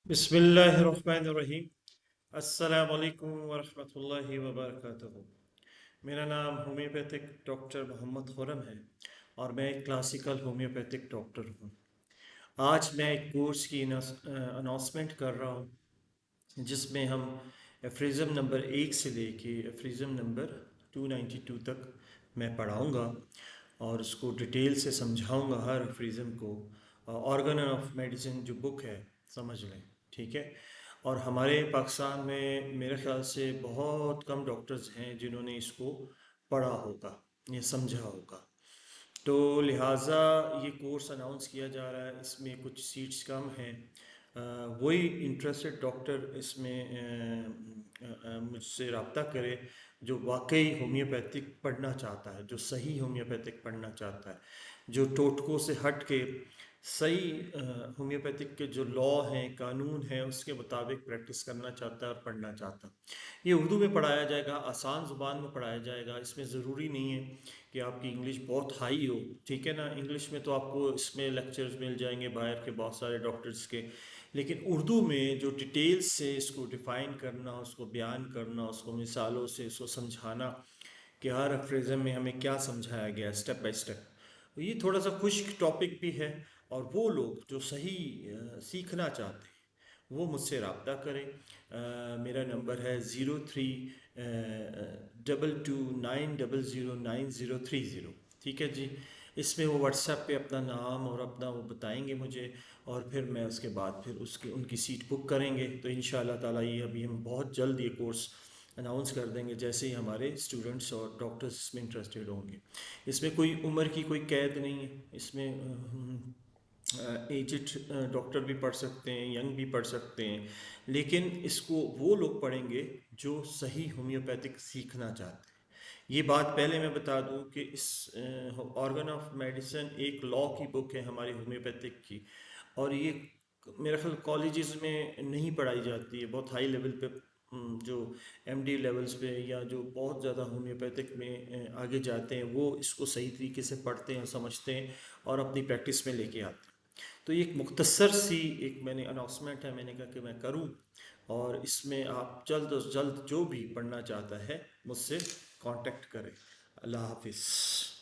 बिस्मिल्लाहिर्रहमानिर्रहीम। अस्सलाम वालेकुम वरहमतुल्लाहि वबरकातुहू। मेरा नाम होम्योपैथिक डॉक्टर मोहम्मद खुरम है और मैं एक क्लासिकल होम्योपैथिक डॉक्टर हूँ। आज मैं एक कोर्स की अनाउंसमेंट कर रहा हूँ जिसमें हम एफ्रिज़म नंबर 1 से लेके एफ्रिज़म नंबर 292 तक मैं पढ़ाऊँगा और उसको डिटेल से समझाऊँगा हर एफ्रिज़म को। ऑर्गन ऑफ मेडिसिन जो बुक है समझ लें, ठीक है। और हमारे पाकिस्तान में मेरे ख्याल से बहुत कम डॉक्टर्स हैं जिन्होंने इसको पढ़ा होगा, ये समझा होगा। तो लिहाजा ये कोर्स अनाउंस किया जा रहा है, इसमें कुछ सीट्स कम हैं। वही इंटरेस्टेड डॉक्टर इसमें मुझसे रब्ता करे जो वाकई होम्योपैथिक पढ़ना चाहता है, जो सही होम्योपैथिक पढ़ना चाहता है, जो टोटकों से हट के सही होम्योपैथिक के जो लॉ हैं, कानून हैं, उसके मुताबिक प्रैक्टिस करना चाहता है और पढ़ना चाहता है। ये उर्दू में पढ़ाया जाएगा, आसान ज़ुबान में पढ़ाया जाएगा। इसमें ज़रूरी नहीं है कि आपकी इंग्लिश बहुत हाई हो, ठीक है ना। इंग्लिश में तो आपको इसमें लेक्चर्स मिल जाएंगे बाहर के बहुत सारे डॉक्टर्स के, लेकिन उर्दू में जो डिटेल्स से इसको डिफ़ाइन करना, उसको बयान करना, उसको मिसालों से इसको समझाना कि हर अफ्रीज़म में हमें क्या समझाया गया स्टेप बाय स्टेप, ये थोड़ा सा खुश्क टॉपिक भी है। और वो लोग जो सही सीखना चाहते हैं वो मुझसे रब्ता करें। मेरा नंबर है 0322909030, ठीक है जी। इसमें वो व्हाट्सएप पे अपना नाम और अपना वो बताएंगे मुझे, और फिर मैं उसके बाद फिर उसके उनकी सीट बुक करेंगे। तो इंशाल्लाह ताला ये अभी हम बहुत जल्द ये कोर्स अनाउंस कर देंगे जैसे ही हमारे स्टूडेंट्स और डॉक्टर्स इसमें इंटरेस्टेड होंगे। इसमें कोई उम्र की कोई कैद नहीं है, इसमें एजड डॉक्टर भी पढ़ सकते हैं, यंग भी पढ़ सकते हैं, लेकिन इसको वो लोग पढ़ेंगे जो सही होम्योपैथिक सीखना चाहते हैं। ये बात पहले मैं बता दूं कि इस ऑर्गन ऑफ मेडिसिन एक लॉ की बुक है हमारी होम्योपैथिक की, और ये मेरे ख्याल कॉलेजेस में नहीं पढ़ाई जाती है। बहुत हाई लेवल पे जो एमडी लेवल्स पे या जो बहुत ज़्यादा होम्योपैथिक में आगे जाते हैं वो इसको सही तरीके से पढ़ते हैं, समझते हैं और अपनी प्रैक्टिस में लेके आते हैं। तो ये एक मुख्तसर सी एक मैंने अनाउंसमेंट है, मैंने कहा कि मैं करूं, और इसमें आप जल्द अज जल्द जो भी पढ़ना चाहता है मुझसे कांटेक्ट करें। अल्लाह हाफिज़।